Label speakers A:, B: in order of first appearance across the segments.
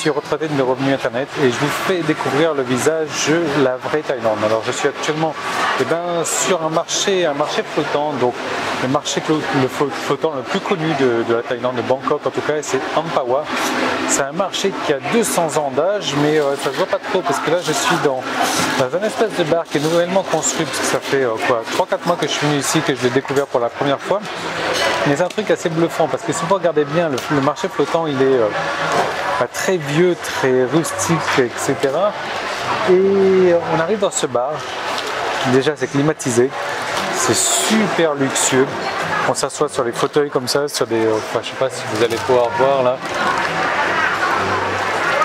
A: suis retraité de mes revenus internet et je vous fais découvrir le visage de la vraie Thaïlande. Alors je suis actuellement sur un marché flottant, donc le marché flottant le plus connu de la Thaïlande, de Bangkok en tout cas, c'est Amphawa. C'est un marché qui a 200 ans d'âge, mais ça se voit pas trop parce que là je suis dans un espèce de bar qui est nouvellement construit, parce que ça fait 3-4 mois que je suis venu ici, que je l'ai découvert pour la première fois. Mais c'est un truc assez bluffant parce que si vous regardez bien, le marché flottant il est très vieux, très rustique, etc. Et on arrive dans ce bar, déjà c'est climatisé, c'est super luxueux. On s'assoit sur les fauteuils comme ça, sur des, je sais pas si vous allez pouvoir voir là,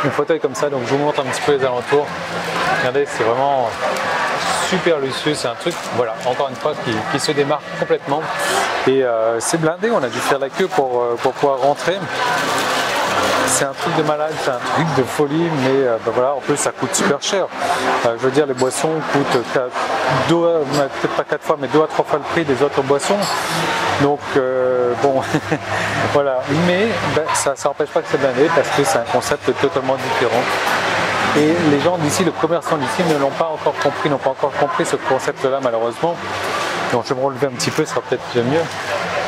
A: un fauteuil comme ça, donc je vous montre un petit peu les alentours. Regardez, c'est vraiment super luxueux, c'est un truc, voilà, encore une fois, qui se démarque complètement. Et c'est blindé, on a dû faire la queue pour pouvoir rentrer. C'est un truc de malade, c'est un truc de folie, mais voilà, en plus ça coûte super cher. Je veux dire, les boissons coûtent peut-être pas 4 fois, mais 2 à 3 fois le prix des autres boissons. Donc bon, voilà, mais ça n'empêche pas que c'est blindé parce que c'est un concept totalement différent. Et les gens d'ici, le commerçant d'ici ne l'ont pas encore compris, n'ont pas encore compris ce concept-là malheureusement. Donc je vais me relever un petit peu, ce sera peut-être mieux.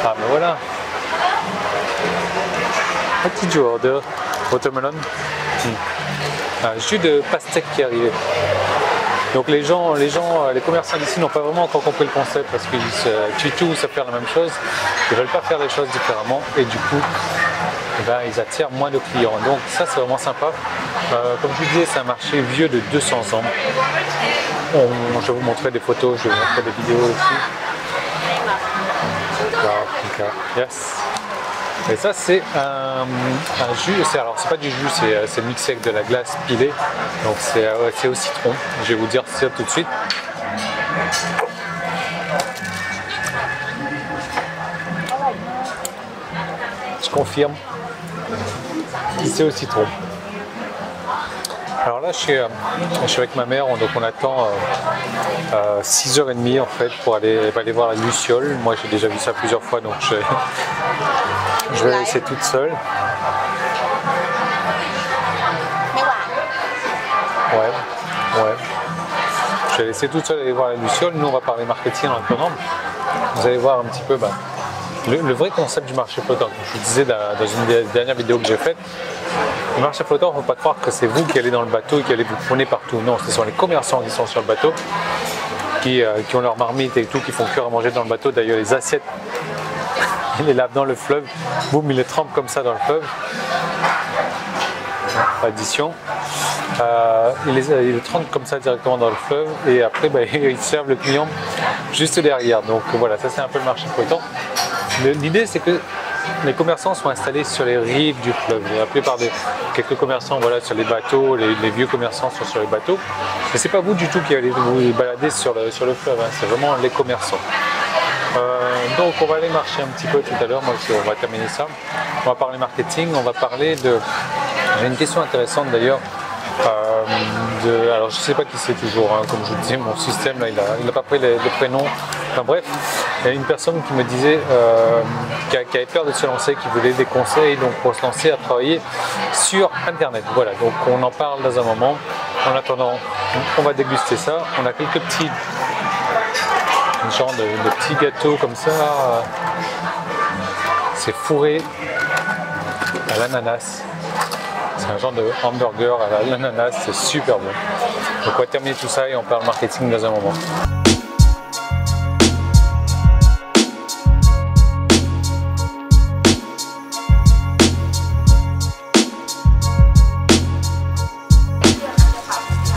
A: Ah mais voilà. What did you order? Watermelon? Un jus de pastèque qui est arrivé. Donc les commerçants d'ici n'ont pas vraiment encore compris le concept parce qu'ils tous à faire la même chose. Ils ne veulent pas faire les choses différemment et du coup, ils attirent moins de clients. Donc ça c'est vraiment sympa. Comme je vous disais, c'est un marché vieux de 200 ans. Je vais vous montrer des photos, je vais vous montrer des vidéos aussi. Yes. Et ça c'est un jus, alors c'est pas du jus, c'est mixé avec de la glace pilée, donc c'est au citron. Je vais vous dire ça tout de suite. Je confirme, c'est au citron. Alors là je suis avec ma mère, donc on attend 6h30 en fait pour aller voir la luciole. Moi j'ai déjà vu ça plusieurs fois, donc je vais la laisser toute seule. Ouais. Je vais la laisser toute seule aller voir la luciole. Nous on va parler marketing en attendant. Vous allez voir un petit peu le vrai concept du marché flottant. Comme je vous disais dans une des dernières vidéos que j'ai faites, le marché flottant, il ne faut pas croire que c'est vous qui allez dans le bateau et qui allez vous promener partout. Non, ce sont les commerçants qui sont sur le bateau, qui ont leur marmite et tout, qui font cuire à manger dans le bateau. D'ailleurs, les assiettes, ils les lavent dans le fleuve. Boum, ils les trempent comme ça dans le fleuve. Addition. Ils les trempent comme ça directement dans le fleuve et après, ils servent le client juste derrière. Donc voilà, ça c'est un peu le marché flottant. L'idée, c'est que les commerçants sont installés sur les rives du fleuve. La plupart quelques commerçants sur les bateaux, les vieux commerçants sont sur les bateaux. Mais c'est pas vous du tout qui allez vous balader sur le fleuve, hein. C'est vraiment les commerçants. Donc on va aller marcher un petit peu tout à l'heure, moi on va terminer ça. On va parler marketing, on va parler de... J'ai une question intéressante d'ailleurs. Alors je sais pas qui c'est toujours, hein, comme je vous disais, mon système là, il n'a pas pris les prénoms. Enfin bref, il y a une personne qui me disait qui avait peur de se lancer, qui voulait des conseils donc pour se lancer à travailler sur internet. Voilà, donc on en parle dans un moment. En attendant, on va déguster ça. On a quelques petits genre de petits gâteaux comme ça. C'est fourré à l'ananas. C'est un genre de hamburger à l'ananas, c'est super bon. Donc on va terminer tout ça et on parle marketing dans un moment.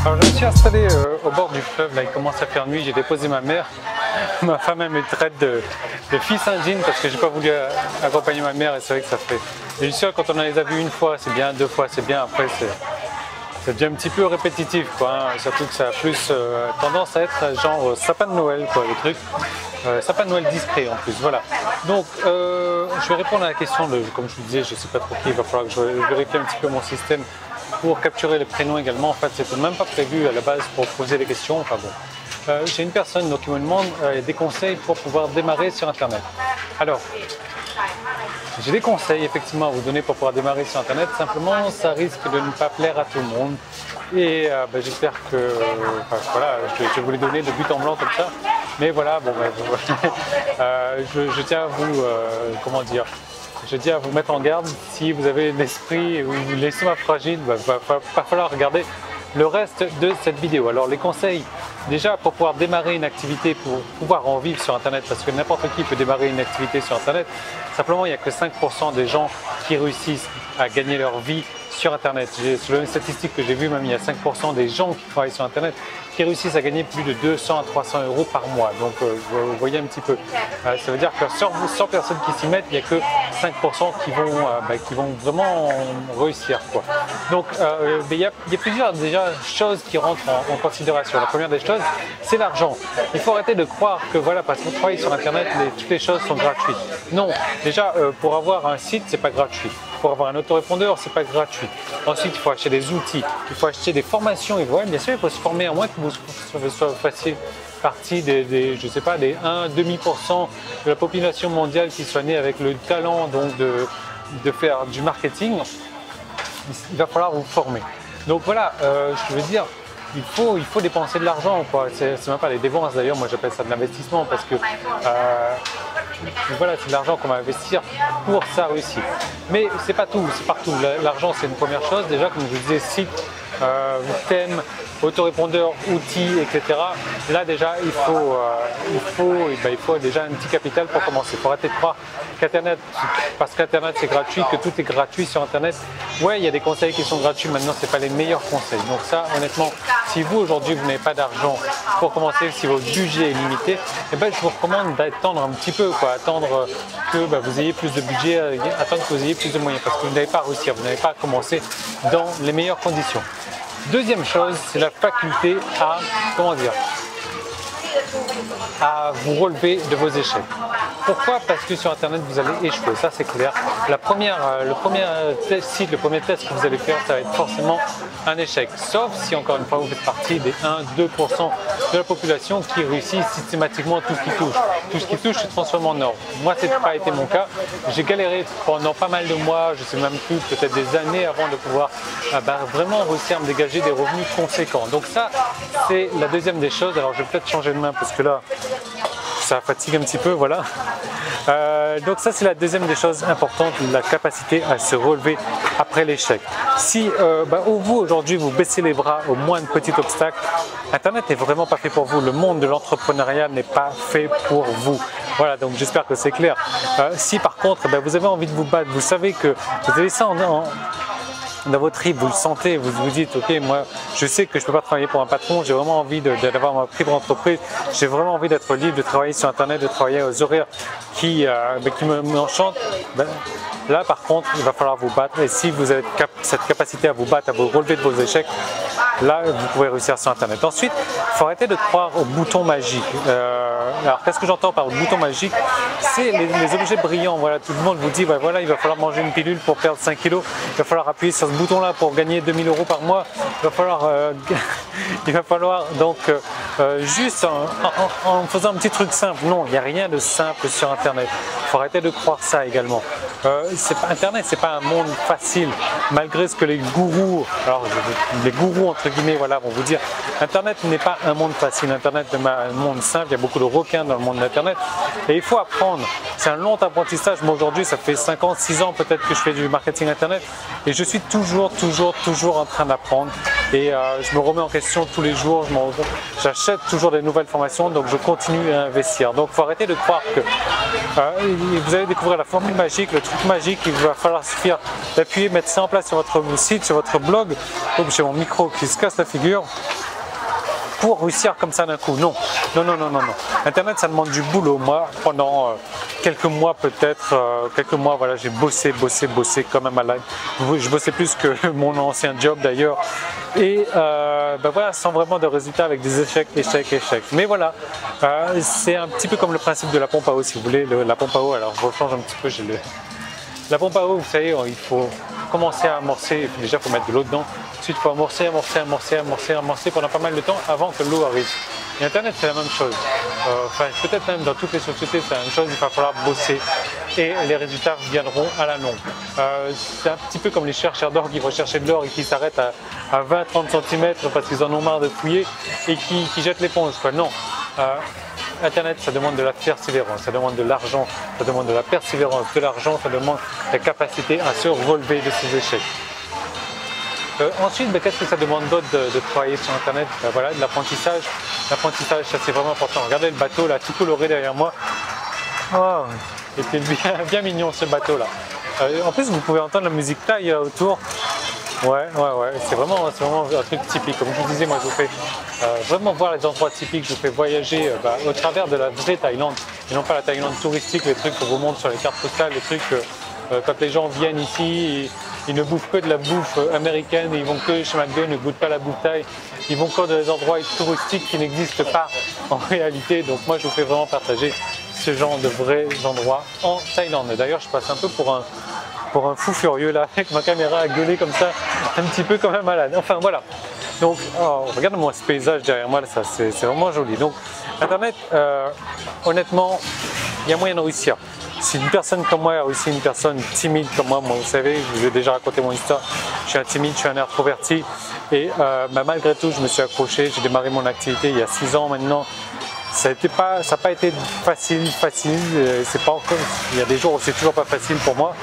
A: Alors je me suis installé au bord du fleuve, là il commence à faire nuit, j'ai déposé ma mère. Ma femme elle me traite de fils indigène parce que j'ai pas voulu accompagner ma mère et c'est vrai que ça fait... Et je suis sûr quand on les a vus une fois c'est bien, 2 fois c'est bien, après c'est devient un petit peu répétitif quoi, hein. Surtout que ça a plus tendance à être genre sapin de Noël quoi, le truc. Sapin de Noël discret en plus, voilà. Donc je vais répondre à la question, comme je vous disais, je sais pas trop qui, il va falloir que je vérifie un petit peu mon système pour capturer les prénoms également. En fait c'était même pas prévu à la base pour poser des questions, enfin bon. J'ai une personne donc, qui me demande des conseils pour pouvoir démarrer sur internet. Alors, J'ai des conseils effectivement à vous donner pour pouvoir démarrer sur Internet. Simplement, ça risque de ne pas plaire à tout le monde. Et j'espère que voilà, je vais vous les donner de but en blanc comme ça. Mais voilà, bon, je tiens à vous, comment dire, je tiens à vous mettre en garde. Si vous avez l'esprit ou l'estomac fragile, il va pas falloir regarder le reste de cette vidéo. Alors les conseils, déjà pour pouvoir démarrer une activité, pour pouvoir en vivre sur Internet, parce que n'importe qui peut démarrer une activité sur Internet, simplement il n'y a que 5% des gens qui réussissent à gagner leur vie sur Internet. Selon une statistique que j'ai vue, même il y a 5% des gens qui travaillent sur Internet qui réussissent à gagner plus de 200 à 300 € par mois. Donc vous voyez un petit peu, ça veut dire que sur 100 personnes qui s'y mettent, il n'y a que 5% qui vont vraiment réussir, quoi. Donc il y a plusieurs déjà choses qui rentrent en considération. La première des choses, c'est l'argent. Il faut arrêter de croire que voilà, parce qu'on travaille sur Internet, toutes les choses sont gratuites. Non, déjà pour avoir un site, c'est pas gratuit. Pour avoir un autorépondeur, c'est pas gratuit. Ensuite, il faut acheter des outils, il faut acheter des formations. Et bien sûr, il faut se former, à moins que vous fassiez partie je sais pas, des 1,5% de la population mondiale qui soit née avec le talent donc de faire du marketing. Il va falloir vous former. Donc voilà, je veux dire, il faut dépenser de l'argent, quoi. C'est même pas des dépenses d'ailleurs, moi j'appelle ça de l'investissement parce que voilà, c'est de l'argent qu'on va investir pour sa réussite. Mais c'est pas tout, c'est partout. L'argent c'est une première chose. Déjà, comme je vous disais, site, thème, autorépondeur, outils, etc. Là déjà, il faut déjà un petit capital pour commencer. Il faut arrêter de croire qu'Internet, parce qu'Internet c'est gratuit, que tout est gratuit sur Internet. Ouais, il y a des conseils qui sont gratuits, maintenant c'est pas les meilleurs conseils. Donc ça, honnêtement, si vous aujourd'hui vous n'avez pas d'argent pour commencer, si votre budget est limité, je vous recommande d'attendre un petit peu, quoi, attendre que vous ayez plus de budget, attendre que vous ayez plus de moyens, parce que vous n'avez pas réussi, vous n'avez pas commencé dans les meilleures conditions. Deuxième chose, c'est la faculté à, à vous relever de vos échecs. Pourquoi? Parce que sur Internet, vous allez échouer, ça c'est clair. Le premier test que vous allez faire, ça va être forcément un échec. Sauf si, encore une fois, vous faites partie des 1-2% de la population qui réussit systématiquement tout ce qui touche. Tout ce qui touche se transforme en or. Moi, ce n'a pas été mon cas. J'ai galéré pendant pas mal de mois, je ne sais même plus, peut-être des années avant de pouvoir vraiment réussir à me dégager des revenus conséquents. Donc ça, c'est la deuxième des choses. Alors, je vais peut-être changer de main parce que là, ça fatigue un petit peu, voilà. Donc ça, c'est la deuxième des choses importantes, la capacité à se relever après l'échec. Si vous aujourd'hui vous baissez les bras au moindre petit obstacle, Internet n'est vraiment pas fait pour vous. Le monde de l'entrepreneuriat n'est pas fait pour vous. Voilà, donc j'espère que c'est clair. Si par contre vous avez envie de vous battre, vous savez que vous avez ça dans votre trip, vous le sentez, vous vous dites ok, moi je sais que je ne peux pas travailler pour un patron, j'ai vraiment envie d'avoir ma propre entreprise, j'ai vraiment envie d'être libre, de travailler sur Internet, de travailler aux horaires qui m'enchantent. Là par contre, il va falloir vous battre, et si vous avez cette capacité à vous battre, à vous relever de vos échecs, là vous pouvez réussir sur Internet. Ensuite, il faut arrêter de croire au bouton magique. Alors qu'est-ce que j'entends par le bouton magique? C'est les objets brillants. Voilà, tout le monde vous dit voilà, il va falloir manger une pilule pour perdre 5 kilos, il va falloir appuyer sur ce bouton là pour gagner 2000 € par mois, il va falloir donc juste en faisant un petit truc simple. Non, il n'y a rien de simple sur Internet. Il faut arrêter de croire ça également. Internet, c'est pas un monde facile, malgré ce que les gourous, les gourous entre guillemets, voilà, vont vous dire. Internet n'est pas un monde facile. Internet n'est pas un monde simple. Il y a beaucoup de requins dans le monde d'Internet, et il faut apprendre. C'est un long apprentissage. Moi aujourd'hui, ça fait 5 ans, 6 ans peut-être que je fais du marketing Internet, et je suis toujours en train d'apprendre. Et je me remets en question tous les jours. J'achète toujours des nouvelles formations, donc je continue à investir. Donc il faut arrêter de croire que vous allez découvrir la formule magique, le truc magique. Il va falloir suffire d'appuyer, mettre ça en place sur votre site, sur votre blog. Donc j'ai mon micro qui se casse la figure pour réussir comme ça d'un coup. Non. Internet, ça demande du boulot. Moi, pendant quelques mois peut-être, voilà, j'ai bossé quand même à la... Je bossais plus que mon ancien job d'ailleurs. Et voilà, sans vraiment de résultats, avec des échecs. Mais voilà, c'est un petit peu comme le principe de la pompe à eau, si vous voulez. La pompe à eau, alors je rechange un petit peu, la pompe à eau, vous savez, il faut commencer à amorcer. Déjà, il faut mettre de l'eau dedans. Ensuite, il faut amorcer pendant pas mal de temps avant que l'eau arrive. Et Internet, c'est la même chose. Peut-être même dans toutes les sociétés, c'est la même chose. Il va falloir bosser. et les résultats viendront à la longue. C'est un petit peu comme les chercheurs d'or qui vont chercher de l'or et qui s'arrêtent à 20-30 cm parce qu'ils en ont marre de fouiller et qui jettent l'éponge. Non, Internet, ça demande de la persévérance, ça demande de l'argent, ça demande de la persévérance, de l'argent, ça demande la capacité à se relever de ses échecs. Ensuite, qu'est-ce que ça demande d'autre de travailler sur Internet? Voilà, de l'apprentissage. L'apprentissage, ça c'est vraiment important. Regardez le bateau là, tout coloré derrière moi. Oh, il était bien mignon ce bateau là. En plus, vous pouvez entendre la musique thaï autour. Ouais, c'est vraiment un truc typique. Comme je vous disais, moi je vous fais vraiment voir les endroits typiques, je vous fais voyager au travers de la vraie Thaïlande et non pas la Thaïlande touristique, les trucs qu'on vous montre sur les cartes postales, les trucs quand les gens viennent ici, ils ne bouffent que de la bouffe américaine, ils vont que chez McDo, ils ne goûtent pas la bouffe thaï, ils vont que dans des endroits touristiques qui n'existent pas en réalité. Donc moi je vous fais vraiment partager ce genre de vrais endroits en Thaïlande. D'ailleurs je passe un peu pour un fou furieux là, avec ma caméra à gueuler comme ça, un petit peu comme un malade. Enfin voilà. Donc regarde-moi ce paysage derrière moi, ça c'est vraiment joli. Donc Internet, honnêtement, il y a moyen de réussir. Si une personne comme moi a réussi, une personne timide comme moi, vous savez, je vous ai déjà raconté mon histoire, je suis un timide, je suis un introverti et malgré tout je me suis accroché, j'ai démarré mon activité il y a 6 ans maintenant. Ça n'a pas été facile, c'est pas encore, il y a des jours où c'est toujours pas facile pour moi.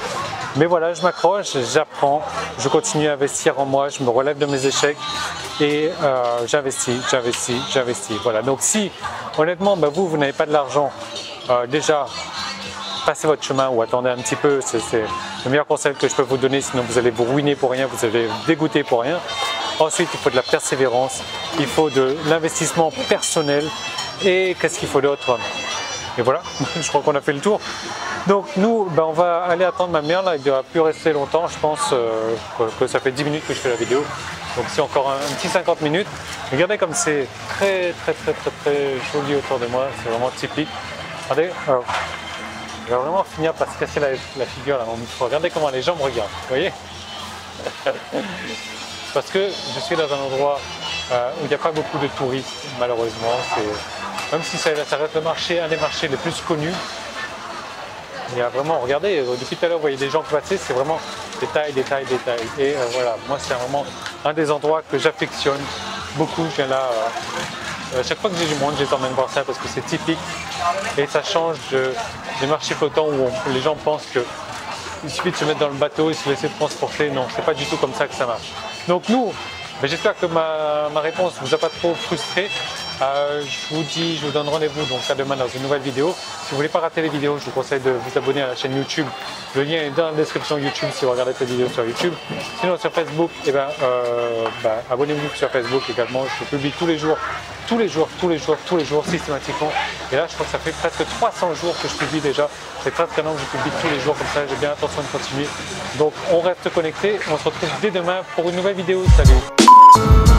A: Mais voilà, je m'accroche, j'apprends, je continue à investir en moi, je me relève de mes échecs et j'investis. Voilà. Donc si honnêtement vous n'avez pas de l'argent, déjà passez votre chemin ou attendez un petit peu, c'est le meilleur conseil que je peux vous donner, sinon vous allez vous ruiner pour rien, vous allez vous dégoûter pour rien. Ensuite, il faut de la persévérance, il faut de l'investissement personnel et qu'est-ce qu'il faut d'autre? Et voilà, je crois qu'on a fait le tour. Donc nous, on va aller attendre ma mère là, il ne va plus rester longtemps, je pense que ça fait 10 minutes que je fais la vidéo. Donc c'est encore un petit 50 minutes. Regardez comme c'est très joli autour de moi, c'est vraiment typique. Regardez, je vais vraiment finir par se casser la figure là, mon micro. Regardez comment les gens me regardent, vous voyez? Parce que je suis dans un endroit où il n'y a pas beaucoup de touristes, malheureusement. Même si ça reste le marché, un des marchés les plus connus, il y a vraiment, regardez, depuis tout à l'heure, vous voyez des gens passer, c'est vraiment détail. Et voilà, moi c'est vraiment un des endroits que j'affectionne beaucoup. Je viens là, à chaque fois que j'ai du monde, je les emmène voir ça parce que c'est typique et ça change des marchés flottants où les gens pensent qu'il suffit de se mettre dans le bateau et se laisser transporter. Non, c'est pas du tout comme ça que ça marche. Donc nous, j'espère que ma réponse ne vous a pas trop frustré. Je vous donne rendez-vous donc à demain dans une nouvelle vidéo. Si vous ne voulez pas rater les vidéos, je vous conseille de vous abonner à la chaîne YouTube. Le lien est dans la description YouTube si vous regardez cette vidéo sur YouTube. Sinon sur Facebook, abonnez-vous sur Facebook également. Je publie tous les jours, systématiquement. Et là, je crois que ça fait presque 300 jours que je publie déjà. C'est presque un an que je publie tous les jours comme ça. J'ai bien l'intention de continuer. Donc on reste connecté. On se retrouve dès demain pour une nouvelle vidéo. Salut!